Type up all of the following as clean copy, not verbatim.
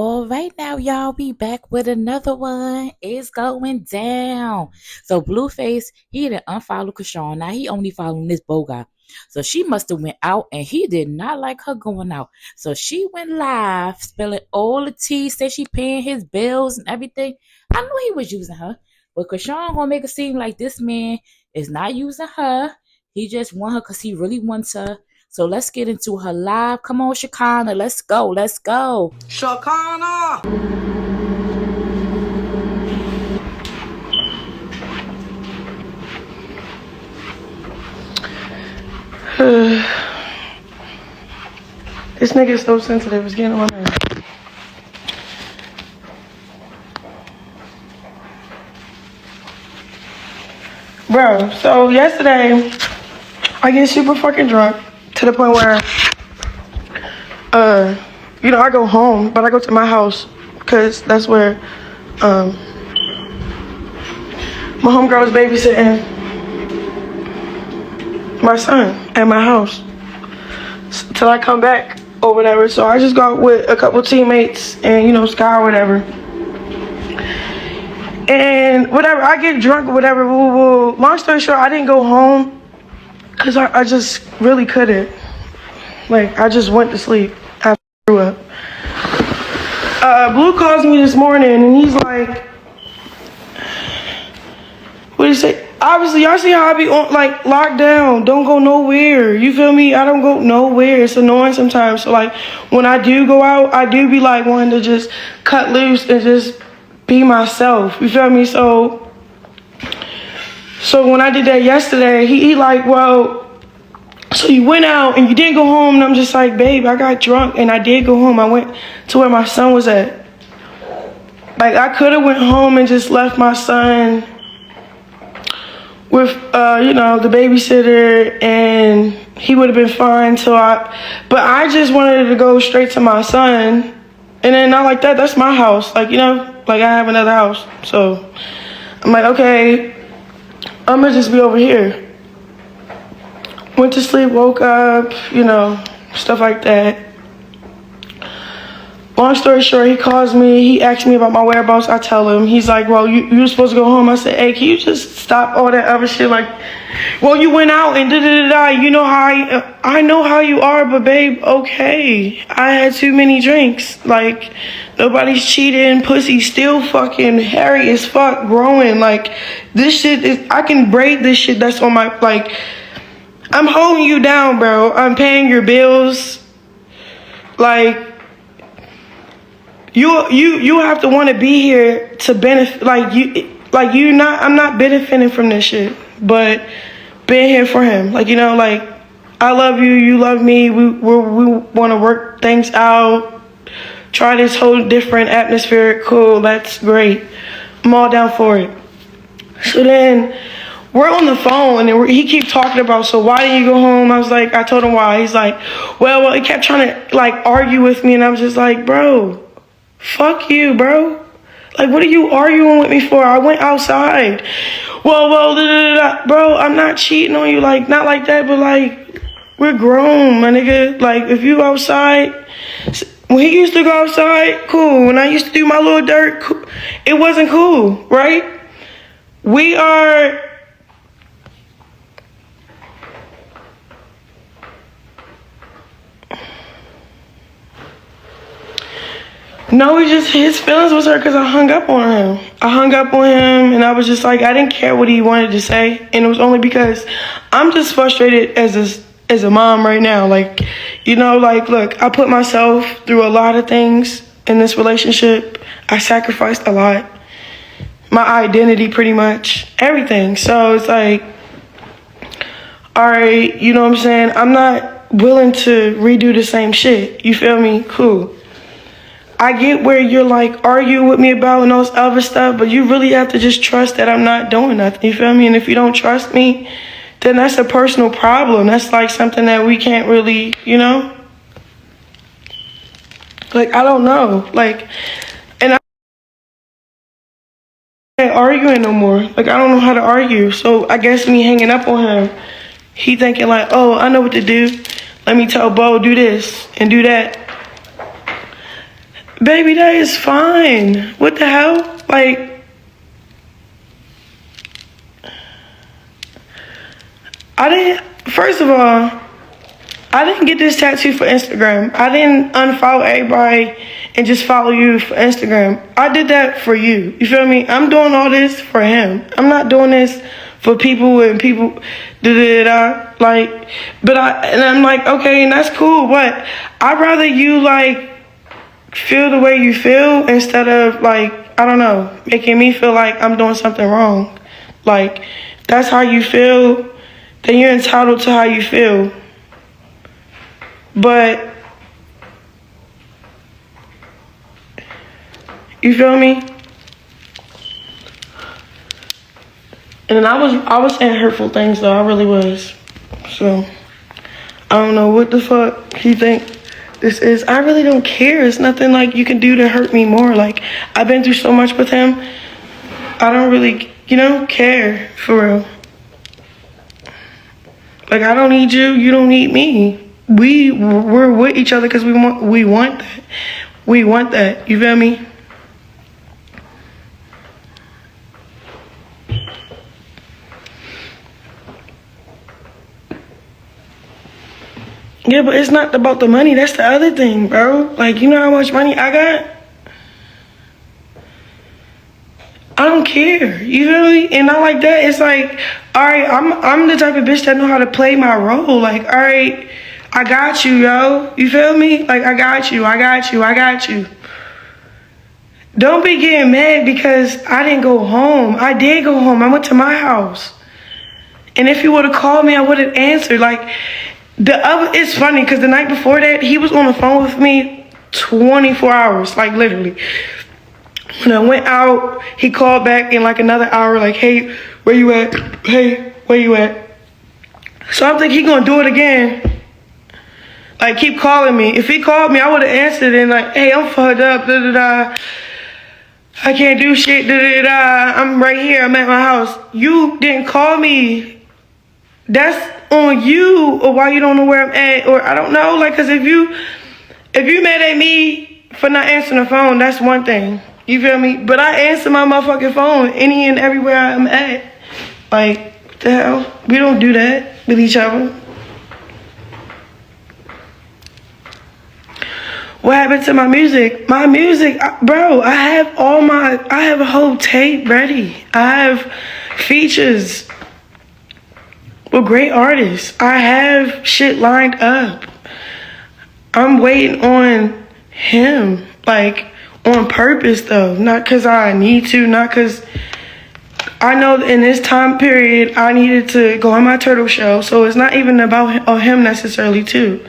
All right, now y'all be back with another one. It's going down. So Blueface, he didn't unfollow Chrisean. Now he only following this guy. So she must have went out and he did not like her going out. So she went live, spilling all the tea, said she paying his bills and everything. I knew he was using her. But Chrisean gonna make it seem like this man is not using her. He just want her because he really wants her. So let's get into her live. Come on, Shakana. Let's go. Let's go. Shakana! This nigga is so sensitive. It's getting on my nerves. Bro, so yesterday, I get super fucking drunk to the point where, I go home, but I go to my house because that's where, my homegirl is babysitting my son at my house till I come back or whatever. So I just go out with a couple teammates and, Sky or whatever. And whatever, I get drunk or whatever. Long story short, I didn't go home because I just really couldn't. Like, I just went to sleep after I grew up. Blue calls me this morning and he's like, what do you say? Obviously, y'all see how I be on, like, locked down. Don't go nowhere. You feel me? I don't go nowhere. It's annoying sometimes. So, like, when I do go out, I do be, like, wanting to just cut loose and just be myself. You feel me? So when I did that yesterday, he like, well, so you went out and you didn't go home. And I'm just like, babe, I got drunk and I did go home. I went to where my son was at. Like, I could have went home and just left my son with, the babysitter, and he would have been fine but I just wanted to go straight to my son, and then not like that, that's my house, like I have another house, so I'm like, okay, I'm gonna just be over here. Went to sleep, woke up, stuff like that. Long story short, he calls me, he asks me about my whereabouts, I tell him. He's like, well, you were supposed to go home. I said, hey, can you just stop all that other shit? Like, well, you went out and da-da-da-da. You know how I know how you are, but babe, okay. I had too many drinks. Like, nobody's cheating. Pussy still fucking hairy as fuck, growing. Like, this shit is, I can braid this shit that's on my, like, I'm holding you down, bro. I'm paying your bills. Like, you have to want to be here to benefit, I'm not benefiting from this shit, but being here for him, I love you, you love me, we want to work things out, try this whole different atmosphere. Cool, that's great, I'm all down for it. So then we're on the phone and he keeps talking about, so why didn't you go home? I told him why. He's like, well, he kept trying to argue with me, and I was just like, bro, fuck you, bro. Like, what are you arguing with me for? I went outside. Well, da, da, da, da. Bro, I'm not cheating on you. Like, not like that, but we're grown, my nigga. Like, if you outside, when he used to go outside, cool. When I used to do my little dirt, cool. It wasn't cool, right? We are... No, his feelings was hurt because I hung up on him. And I was just like, I didn't care what he wanted to say. And it was only because I'm just frustrated as a mom right now. Look, I put myself through a lot of things in this relationship. I sacrificed a lot. My identity, pretty much. Everything. So it's like, all right, you know what I'm saying? I'm not willing to redo the same shit. You feel me? Cool. I get where you're arguing with me about and all this other stuff, but you really have to just trust that I'm not doing nothing. You feel me? And if you don't trust me, then that's a personal problem. That's something that we can't really, I don't know. And I ain't arguing no more. I don't know how to argue. So I guess me hanging up on him, he thinking oh, I know what to do. Let me tell Bo, do this and do that. Baby, that is fine. What the hell? Like, first of all, I didn't get this tattoo for Instagram. I didn't unfollow everybody and just follow you for Instagram. I did that for you. You feel me? I'm doing all this for him. I'm not doing this for people and people like, and I'm like, okay, and that's cool, but I'd rather you like feel the way you feel instead of like, I don't know, making me feel like I'm doing something wrong. Like, that's how you feel, then you're entitled to how you feel. But you feel me? And I was saying hurtful things though, I really was. So I don't know what the fuck he think this is. I really don't care. It's nothing like you can do to hurt me more. Like, I've been through so much with him. I don't really, care for real. Like, I don't need you, you don't need me. We're with each other because we want that. We want that. You feel me? Yeah, but it's not about the money. That's the other thing, bro. Like, you know how much money I got? I don't care. You feel me? And not like that. It's like, all right, I'm the type of bitch that know how to play my role. Like, all right, I got you, yo. You feel me? Like, I got you. Don't be getting mad because I didn't go home. I did go home. I went to my house. And if you would have called me, I would have answered. Like, it's funny because the night before that, he was on the phone with me 24 hours, like literally. When I went out, he called back in like another hour, like, hey, where you at? Hey, where you at? So I'm thinking he gonna do it again. Like, keep calling me. If he called me, I would have answered and like, hey, I'm fucked up, I can't do shit, I'm right here, I'm at my house. You didn't call me. That's on you, or why you don't know where I'm at, or I don't know. Like, cause if you mad at me for not answering the phone, that's one thing. You feel me? But I answer my motherfucking phone any and everywhere I'm at. Like, what the hell? We don't do that with each other. What happened to my music? My music, bro, I have a whole tape ready. I have features with great artists. I have shit lined up. I'm waiting on him, like, on purpose though. Not because I need to, not because I know in this time period I needed to go on my turtle show. So it's not even about him necessarily too.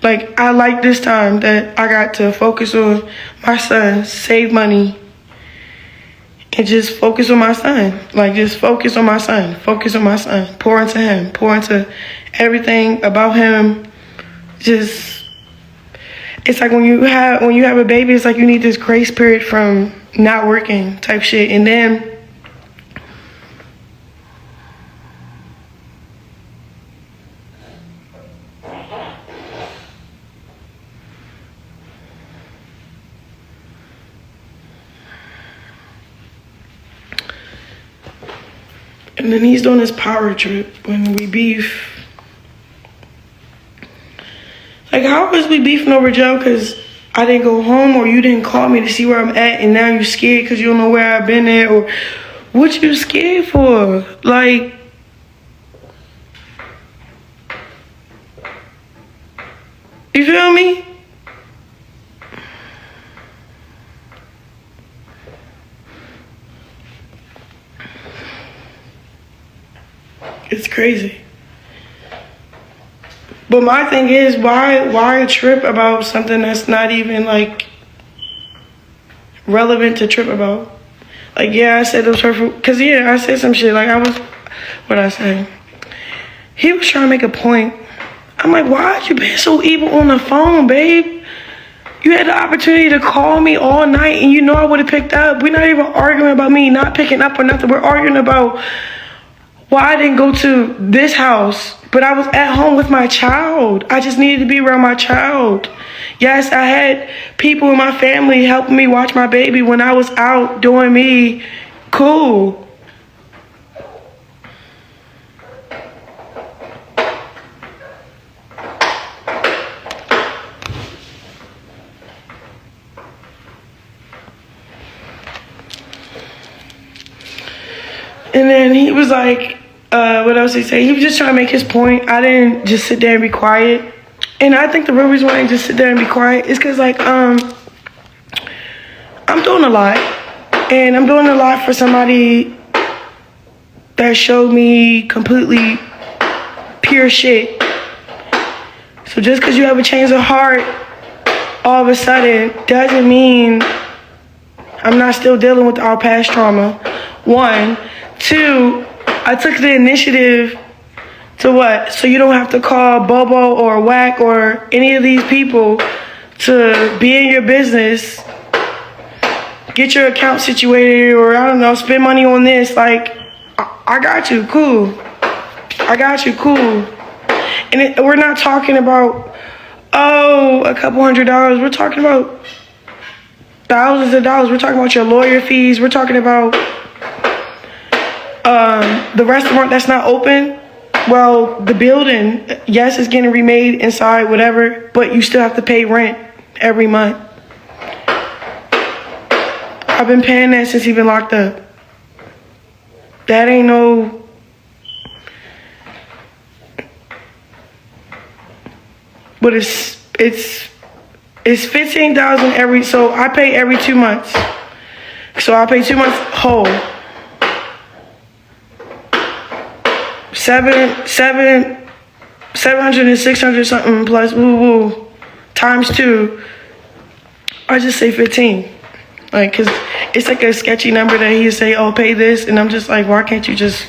Like, I like this time that I got to focus on my son, save money, and just focus on my son. Like, just focus on my son. Focus on my son. Pour into him. Pour into everything about him. Just, it's like when you have a baby, it's like you need this grace period from not working type shit. And then he's doing his power trip when we beef. Like, how was we beefing over Joe? Because I didn't go home, or you didn't call me to see where I'm at, and now you're scared because you don't know where I've been at, or what you scared for? Like, you feel me? It's crazy. But my thing is, why trip about something that's not even, like, relevant to trip about? Like, yeah, I said those hurtful, because, yeah, I said some shit. Like, what'd I say? He was trying to make a point. I'm like, why you been so evil on the phone, babe? You had the opportunity to call me all night, and you know I would have picked up. We're not even arguing about me not picking up or nothing. We're arguing about why I didn't go to this house, but I was at home with my child. I just needed to be around my child. Yes, I had people in my family helping me watch my baby when I was out doing me. Cool. And then he was like, what else he say? He was just trying to make his point. I didn't just sit there and be quiet. And I think the real reason why I just sit there and be quiet is because, like, I'm doing a lot. And I'm doing a lot for somebody that showed me completely pure shit. So just because you have a change of heart all of a sudden doesn't mean I'm not still dealing with our past trauma. 1. 2, I took the initiative to what? So you don't have to call Bobo or Whack or any of these people to be in your business, get your account situated, or I don't know, spend money on this. Like, I got you, cool. I got you, cool. And we're not talking about, a couple $100. We're talking about thousands of dollars. We're talking about your lawyer fees. We're talking about the restaurant that's not open. Well, the building, yes, it's getting remade inside, whatever, but you still have to pay rent every month. I've been paying that since he's been locked up. That ain't no... But it's $15,000 every, so I pay every 2 months. So I pay 2 months whole. 700 and 600 something plus woo times 2. I just say 15. Like, cause it's like a sketchy number that he say, oh, pay this, and I'm just like, why can't you just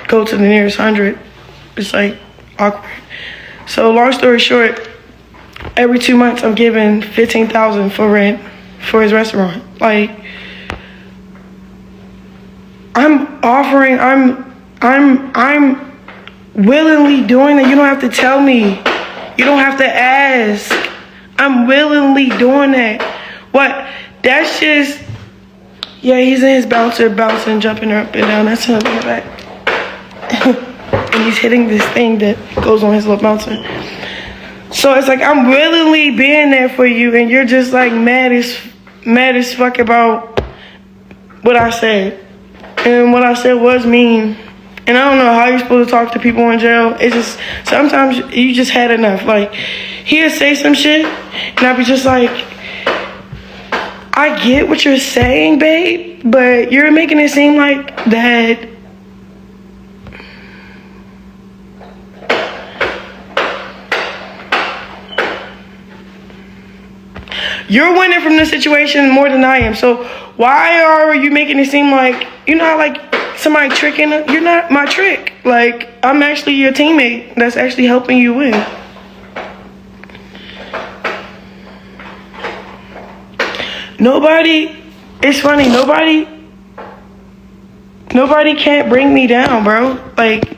go to the nearest 100? It's like awkward. So long story short, every 2 months I'm giving $15,000 for rent for his restaurant. Like, I'm willingly doing it. You don't have to tell me. You don't have to ask. I'm willingly doing that. What? That's just, yeah, he's in his bouncer, bouncing, jumping up and down. That's him in the back. And he's hitting this thing that goes on his little bouncer. So it's like, I'm willingly being there for you, and you're just like mad as fuck about what I said. And what I said was mean. And I don't know how you're supposed to talk to people in jail. It's just, sometimes you just had enough. Like, he'll say some shit, and I'll be just like, I get what you're saying, babe, but you're making it seem like that you're winning from this situation more than I am. So why are you making it seem like, you know, like somebody tricking? You're not my trick. Like, I'm actually your teammate that's actually helping you win. It's funny, nobody can't bring me down, bro. Like,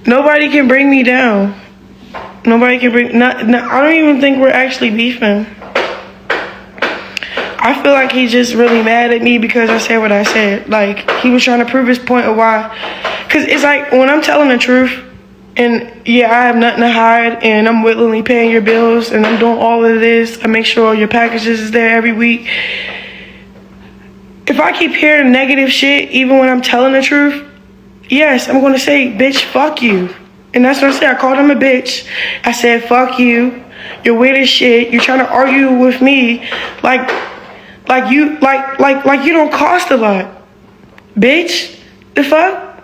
nobody can bring me down. Nobody can bring, I don't even think we're actually beefing. I feel like he's just really mad at me because I said what I said. Like, he was trying to prove his point of why. Because it's like, when I'm telling the truth, and yeah, I have nothing to hide, and I'm willingly paying your bills, and I'm doing all of this. I make sure your packages is there every week. If I keep hearing negative shit, even when I'm telling the truth, yes, I'm going to say, bitch, fuck you. And that's what I said. I called him a bitch. I said, fuck you. You're weird as shit. You're trying to argue with me like you don't cost a lot. Bitch, the fuck?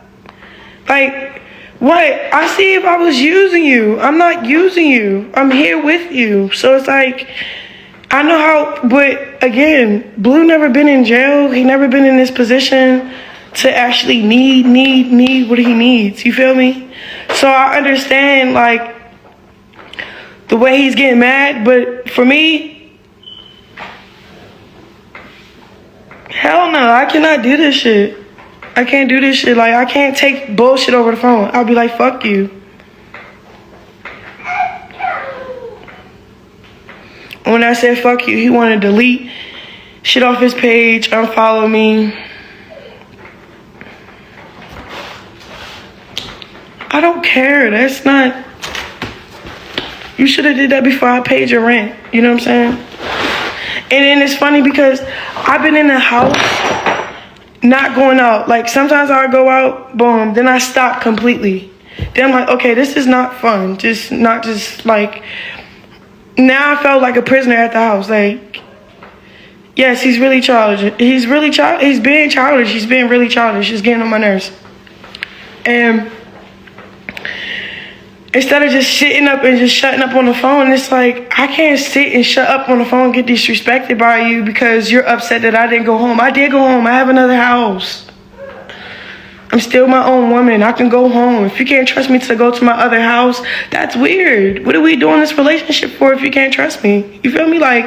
Like, what? I see if I was using you. I'm not using you. I'm here with you. So it's like, I know how, but again, Blue never been in jail. He never been in this position to actually need what he needs. You feel me? So I understand, like, the way he's getting mad, but for me, hell no, I cannot do this shit. I can't do this shit. Like, I can't take bullshit over the phone. I'll be like, fuck you. When I said fuck you, he wanted to delete shit off his page, unfollow me. I don't care. That's not... You should have did that before I paid your rent. You know what I'm saying? And then it's funny because I've been in the house not going out. Like, sometimes I'll go out, boom, then I stop completely. Then I'm like, okay, this is not fun. Just like, now I felt like a prisoner at the house. Like, yes, he's really childish. He's being childish. He's being really childish. He's getting on my nerves. And instead of just sitting up and just shutting up on the phone, it's like, I can't sit and shut up on the phone and get disrespected by you because you're upset that I didn't go home. I did go home. I have another house. I'm still my own woman. I can go home. If you can't trust me to go to my other house, that's weird. What are we doing this relationship for if you can't trust me? You feel me? Like,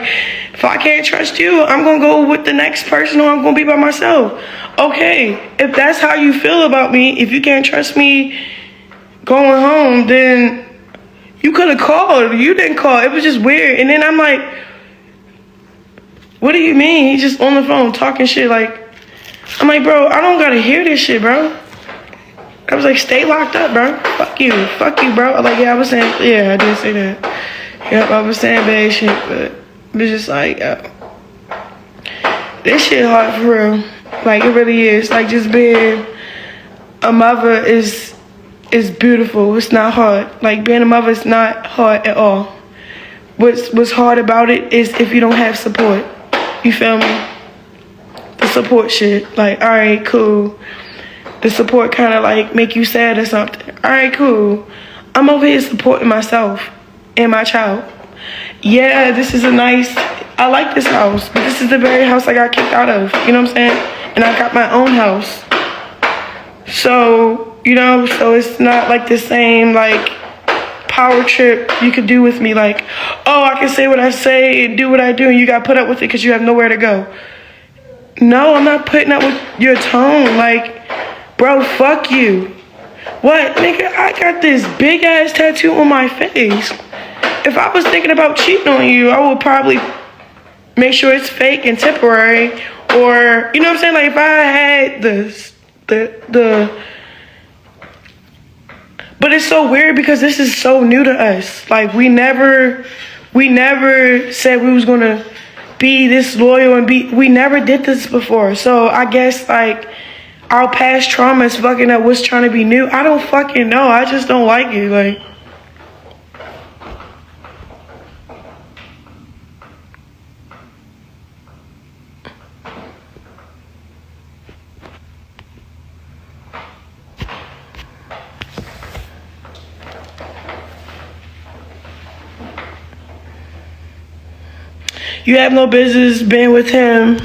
if I can't trust you, I'm going to go with the next person or I'm going to be by myself. Okay, if that's how you feel about me, if you can't trust me going home, then you could have called. You didn't call. It was just weird. And then I'm like, what do you mean? He's just on the phone talking shit. Like, I'm like, bro, I don't gotta hear this shit, bro. I was like, stay locked up, bro. Fuck you, bro. I'm like, yeah, I was saying, yeah, I did say that. Yep, I was saying bad shit, but it's just like, this shit hard for real. Like, it really is. Like, just being a mother is beautiful. It's not hard. Like, being a mother is not hard at all. What's hard about it is if you don't have support. You feel me? The support shit. Like, all right, cool. The support kind of like make you sad or something. All right, cool. I'm over here supporting myself and my child. Yeah, this is I like this house, but this is the very house I got kicked out of. You know what I'm saying? And I got my own house. So, you know, so it's not like the same, like, power trip you could do with me. Like, oh, I can say what I say and do what I do, and you got to put up with it because you have nowhere to go. No, I'm not putting up with your tone. Like, bro, fuck you. What? Nigga, I got this big-ass tattoo on my face. If I was thinking about cheating on you, I would probably make sure it's fake and temporary. Or, you know what I'm saying? Like, if I had But it's so weird because this is so new to us. Like, we never said we was gonna be this loyal and we never did this before. So I guess, like, our past trauma is fucking up what's trying to be new. I don't fucking know. I just don't like it. Like, you have no business being with him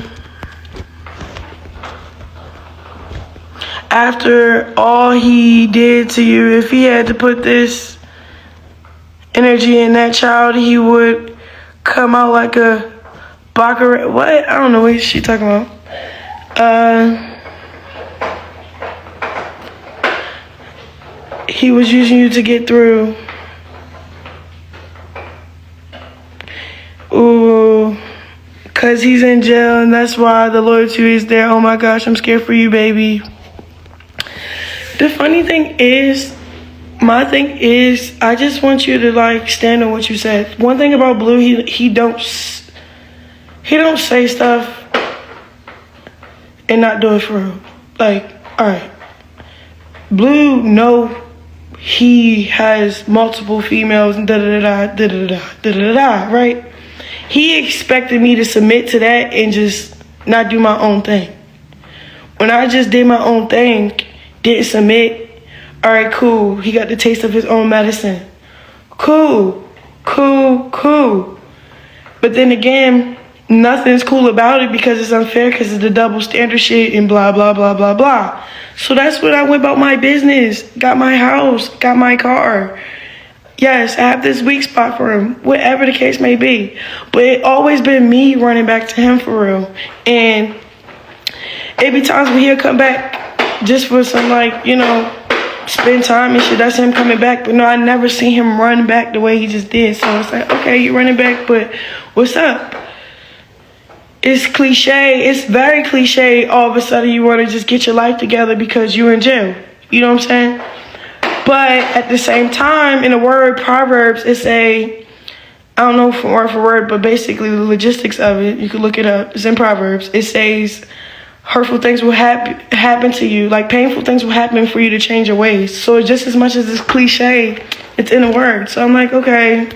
after all he did to you. If he had to put this energy in that child, he would come out like a baccarat. What? I don't know what she talking about. He was using you to get through. Ooh, cause he's in jail and that's why the loyalty is there. Oh my gosh, I'm scared for you, baby. The funny thing is, my thing is, I just want you to, like, stand on what you said. One thing about Blue, he don't say stuff and not do it for real. Like, all right, Blue know he has multiple females and da-da-da-da, right? He expected me to submit to that and just not do my own thing. When I just did my own thing, didn't submit, all right, cool. He got the taste of his own medicine. Cool. But then again, nothing's cool about it because it's unfair because it's the double standard shit and blah, blah, blah, blah, blah. So that's when I went about my business. Got my house, got my car. Yes, I have this weak spot for him, whatever the case may be. But it always been me running back to him for real. And it be times when he'll come back just for some, like, spend time and shit. That's him coming back. But no, I never seen him run back the way he just did. So it's like, okay, you're running back, but what's up? It's cliche. It's very cliche. All of a sudden you want to just get your life together because you're in jail. You know what I'm saying? But at the same time, in the word Proverbs, it's I don't know from word for word, but basically the logistics of it, you can look it up. It's in Proverbs. It says hurtful things will happen to you. Like painful things will happen for you to change your ways. So just as much as it's cliche, it's in the word. So I'm like, okay,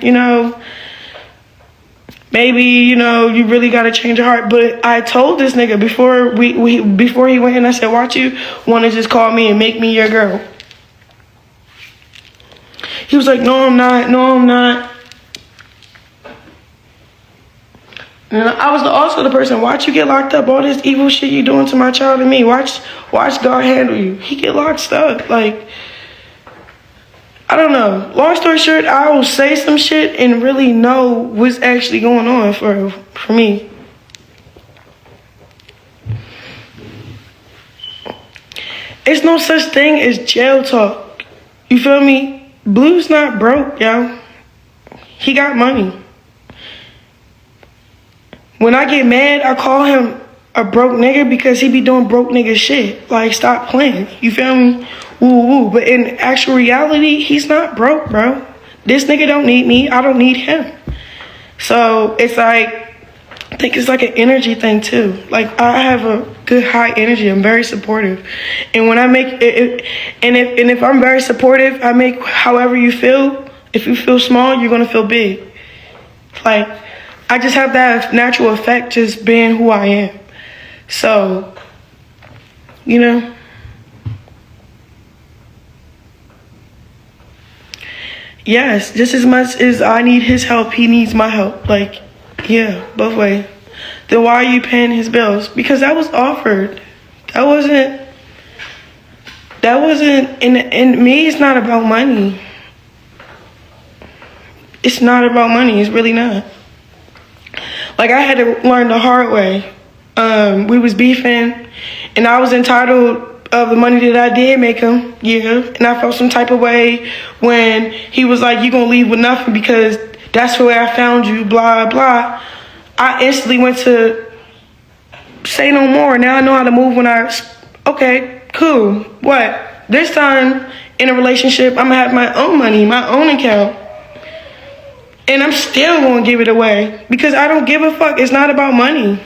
maybe, you really got to change your heart. But I told this nigga before before he went in, I said, watch you want to just call me and make me your girl. He was like, no, I'm not. No, I'm not. And I was also the person, watch you get locked up. All this evil shit you doing to my child and me. Watch God handle you. He get locked up. Like, I don't know. Long story short, I will say some shit and really know what's actually going on for me. It's no such thing as jail talk. You feel me? Blue's not broke, yo. He got money. When I get mad, I call him a broke nigga because he be doing broke nigga shit. Like, stop playing. You feel me? Woo woo. But in actual reality, he's not broke, bro. This nigga don't need me. I don't need him. So it's like, I think it's like an energy thing too. Like, I have a good high energy. I'm very supportive. And when I make it, and if I'm very supportive, I make however you feel. If you feel small, you're gonna feel big. Like, I just have that natural effect just being who I am. So, yes, just as much as I need his help, he needs my help. Like, yeah, both ways. Then why are you paying his bills? Because that was offered. That wasn't, and me, it's not about money. It's not about money. It's really not. Like, I had to learn the hard way. We was beefing, and I was entitled of the money that I did make him, yeah. And I felt some type of way when he was like, you gonna leave with nothing because that's the way I found you, blah, blah. I instantly went to say no more. Now I know how to move okay, cool. What? This time in a relationship, I'm gonna have my own money, my own account. And I'm still gonna give it away because I don't give a fuck. It's not about money.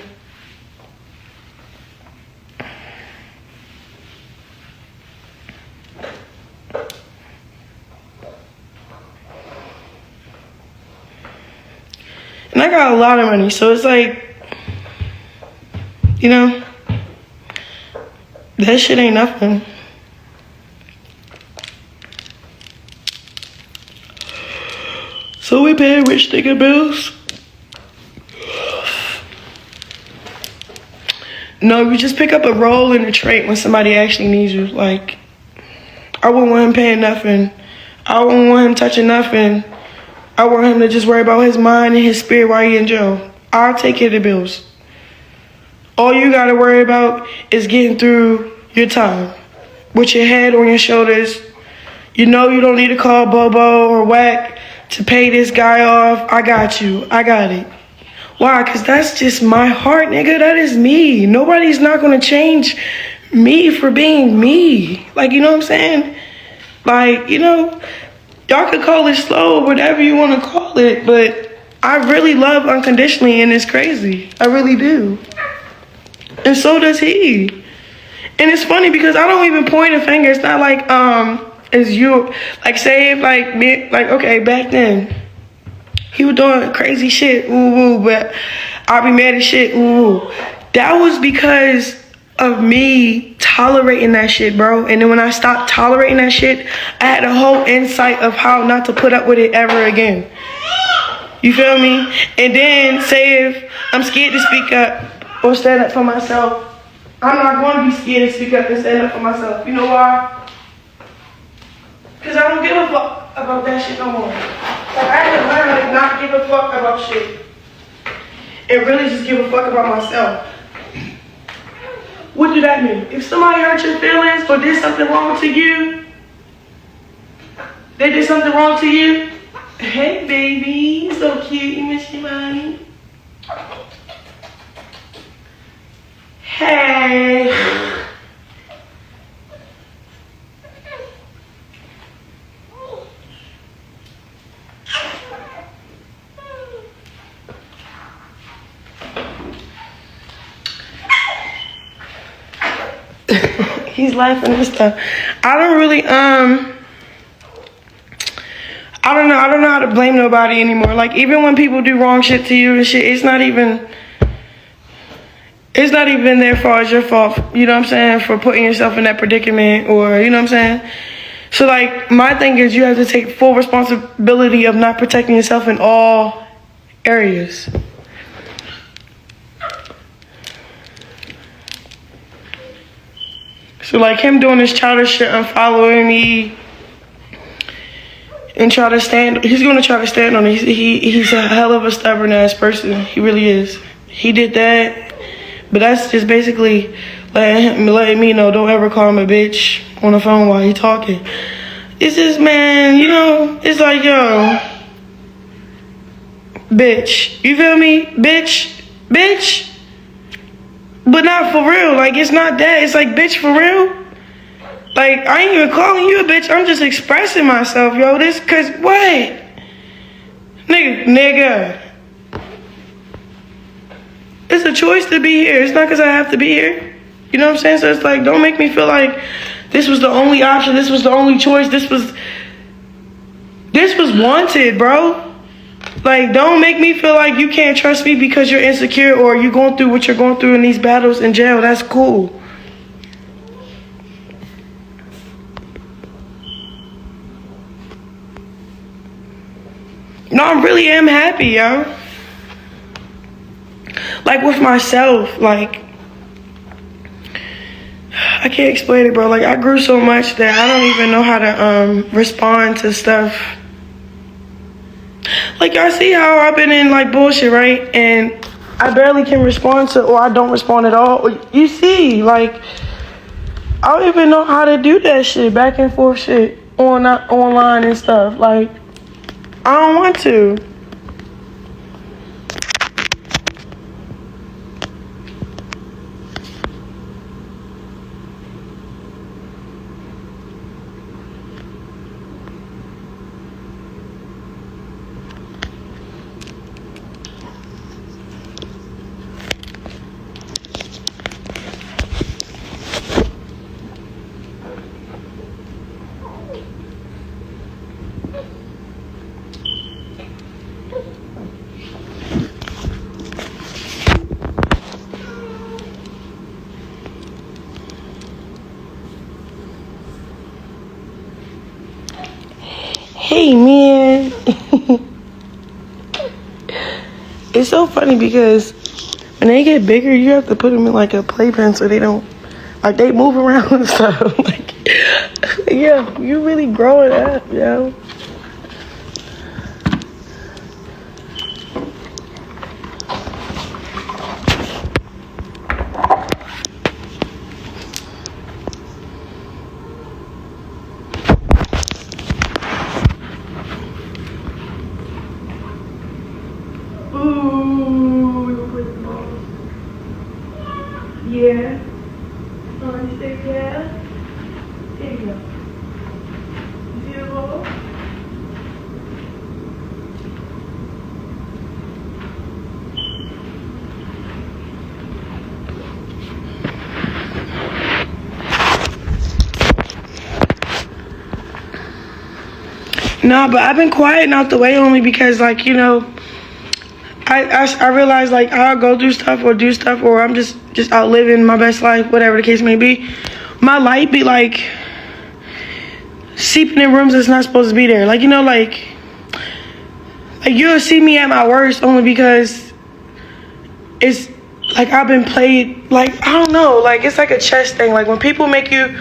And I got a lot of money, so it's like, that shit ain't nothing. So we pay rich nigga bills? No, you just pick up a role in the trait when somebody actually needs you. Like, I wouldn't want him paying nothing. I wouldn't want him touching nothing. I want him to just worry about his mind and his spirit while he in jail. I'll take care of the bills. All you gotta worry about is getting through your time with your head on your shoulders. You don't need to call Bobo or Whack to pay this guy off. I got you. I got it. Why? Because that's just my heart, nigga. That is me. Nobody's not going to change me for being me. Like, you know what I'm saying? Like, y'all could call it slow, whatever you want to call it. But I really love unconditionally, and it's crazy. I really do. And so does he. And it's funny because I don't even point a finger. It's not like, as you, like, say if, like, me, like, okay, back then, he was doing crazy shit, ooh, but I'll be mad as shit, ooh. That was because of me tolerating that shit, bro. And then when I stopped tolerating that shit, I had a whole insight of how not to put up with it ever again. You feel me? And then say if I'm scared to speak up or stand up for myself, I'm not going to be scared to speak up and stand up for myself. You know why? Because I don't give a fuck about that shit no more. Like, I had to learn how to not give a fuck about shit and really just give a fuck about myself. What do that mean? If somebody hurt your feelings or did something wrong to you, they did something wrong to you. Hey, baby, so cute. You miss your mommy. Hey. He's laughing and stuff. I don't know how to blame nobody anymore. Like, even when people do wrong shit to you and shit, it's not even their fault, it's your fault, you know what I'm saying, for putting yourself in that predicament, or, you know what I'm saying? So, like, my thing is you have to take full responsibility of not protecting yourself in all areas. So, like, him doing this childish shit, unfollowing me, and he's gonna try to stand on it. He's a hell of a stubborn ass person. He really is. He did that, but that's just basically letting me know, don't ever call him a bitch on the phone while he talking. It's just, man, you know, it's like, yo, bitch, you feel me? Bitch, but not for real. Like, it's not that. It's like, bitch, for real. Like, I ain't even calling you a bitch. I'm just expressing myself, yo. This, cause what? Nigga. It's a choice to be here. It's not cause I have to be here. You know what I'm saying? So it's like, don't make me feel like this was the only option. This was the only choice. This was wanted, bro. Like, don't make me feel like you can't trust me because you're insecure or you're going through what you're going through in these battles in jail. That's cool. No, I really am happy, yo. Like, with myself, like, I can't explain it, bro. Like, I grew so much that I don't even know how to respond to stuff. Like, y'all see how I've been in, like, bullshit, right? And I barely can respond to, or I don't respond at all. You see, like, I don't even know how to do that shit, back and forth shit, online and stuff. Like, I don't want to. Hey, man. It's so funny because when they get bigger, you have to put them in like a playpen so they don't, like, they move around and stuff. Like, yeah, you really growing up, yo. Yeah. Oh, you say yeah? Here you go. You see the ball? No, but I've been quiet and out the way only because, like, you know, I realize, like, I'll go through stuff or do stuff, or I'm just out living my best life, whatever the case may be. My light be, like, seeping in rooms that's not supposed to be there. Like, you know, like you'll see me at my worst only because it's, like, I've been played, like, I don't know, like, it's like a chess thing. Like, when people make you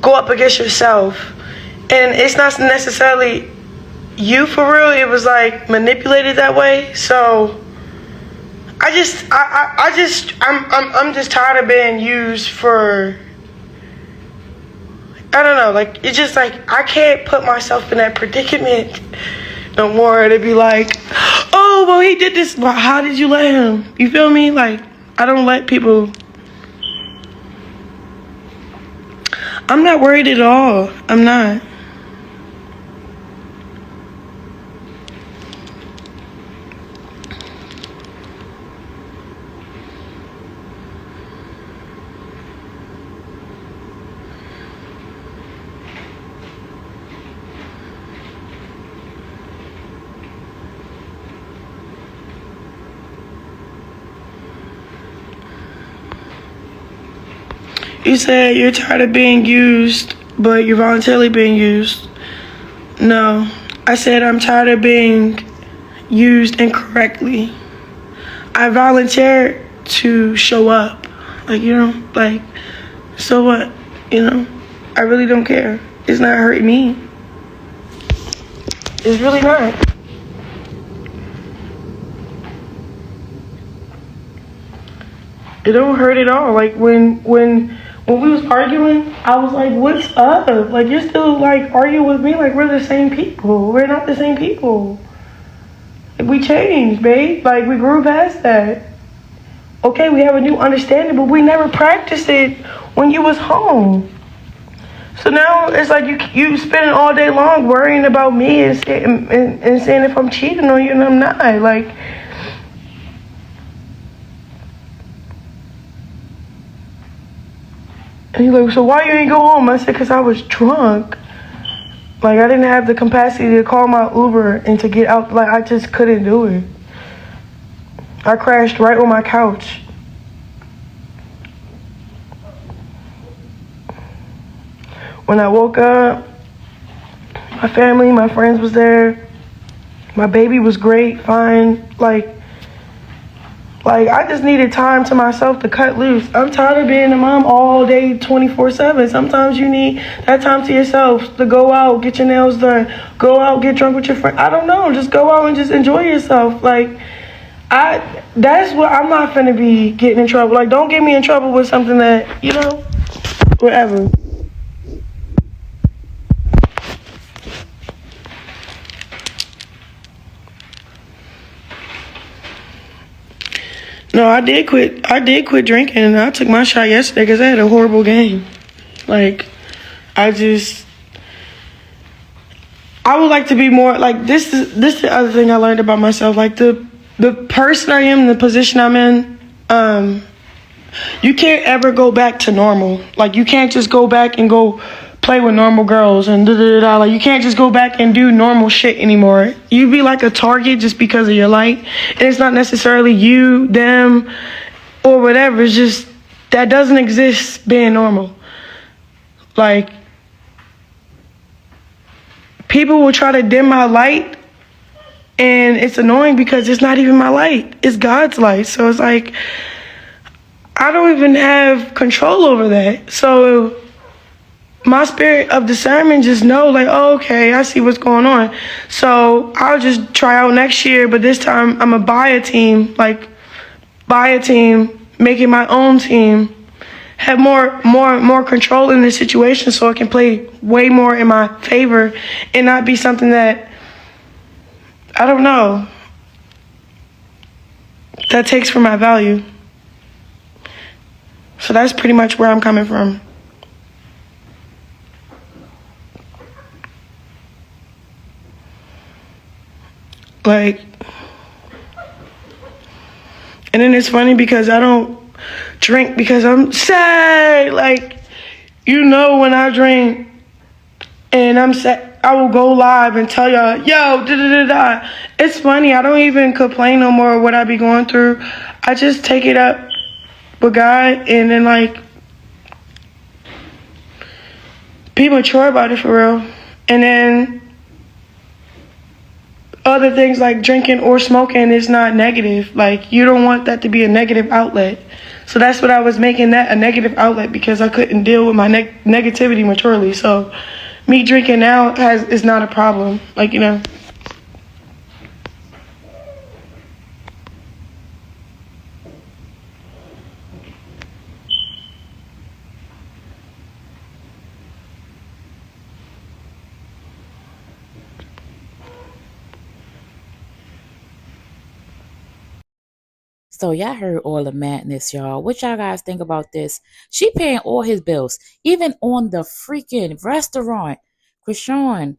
go up against yourself, and it's not necessarily you for real, it was, like, manipulated that way. So I I'm just tired of being used for, I don't know, like, it's just like, I can't put myself in that predicament no more to be like, oh, well, he did this, well, how did you let him? You feel me? Like, I don't let people, I'm not worried at all. I'm not. You said you're tired of being used, but you're voluntarily being used. No, I said I'm tired of being used incorrectly. I volunteered to show up. Like, like, so what? I really don't care. It's not hurting me. It's really not. It don't hurt at all. Like, when we was arguing, I was like, what's up? Like, you're still, like, arguing with me like we're the same people. We're not the same people. Like, we changed, babe. Like, we grew past that. Okay, we have a new understanding, but we never practiced it when you was home. So now it's like you spending all day long worrying about me and saying if I'm cheating on you, and I'm not. Like, and he's like, so why you ain't go home? I said, because I was drunk. Like, I didn't have the capacity to call my Uber and to get out. Like, I just couldn't do it. I crashed right on my couch. When I woke up, my family, my friends was there. My baby was great, fine. Like I just needed time to myself to cut loose. I'm tired of being a mom all day, 24/7. Sometimes you need that time to yourself to go out, get your nails done, go out, get drunk with your friend. I don't know, just go out and just enjoy yourself. Like, that's what I'm not finna be getting in trouble. Like, don't get me in trouble with something that, whatever. No, I did quit. I did quit drinking, and I took my shot yesterday because I had a horrible game. Like, I would like to be more like this. Is the other thing I learned about myself. Like, the person I am, the position I'm in. You can't ever go back to normal. Like, you can't just go back and go play with normal girls and da-da-da-da. Like, you can't just go back and do normal shit anymore. You be like a target just because of your light. And it's not necessarily you, them, or whatever. It's just that doesn't exist being normal. Like, people will try to dim my light, and it's annoying because it's not even my light. It's God's light. So it's like, I don't even have control over that. So my spirit of discernment just know, like, oh, okay, I see what's going on. So I'll just try out next year, but this time I'm gonna buy a team, make it my own team, have more control in the situation so it can play way more in my favor and not be something that, I don't know, that takes from my value. So that's pretty much where I'm coming from. Like, and then it's funny because I don't drink because I'm sad. Like, when I drink and I'm sad, I will go live and tell y'all, yo, da-da-da-da. It's funny. I don't even complain no more of what I be going through. I just take it up with God and then, like, be mature about it for real. And then other things like drinking or smoking is not negative. Like, you don't want that to be a negative outlet. So that's what I was making that a negative outlet because I couldn't deal with my negativity maturely. So me drinking now is not a problem. Like, So y'all heard all the madness, y'all. What y'all guys think about this? She paying all his bills, even on the freaking restaurant. Chrisean,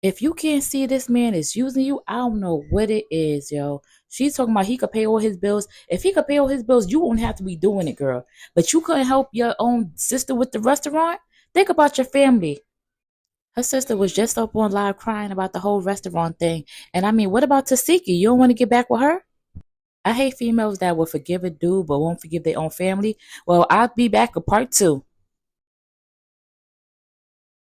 if you can't see this man is using you, I don't know what it is, yo. She's talking about he could pay all his bills. If he could pay all his bills, you won't have to be doing it, girl. But you couldn't help your own sister with the restaurant? Think about your family. Her sister was just up on live crying about the whole restaurant thing. And I mean, what about Tasiki? You don't want to get back with her? I hate females that will forgive a dude but won't forgive their own family. Well, I'll be back with part 2.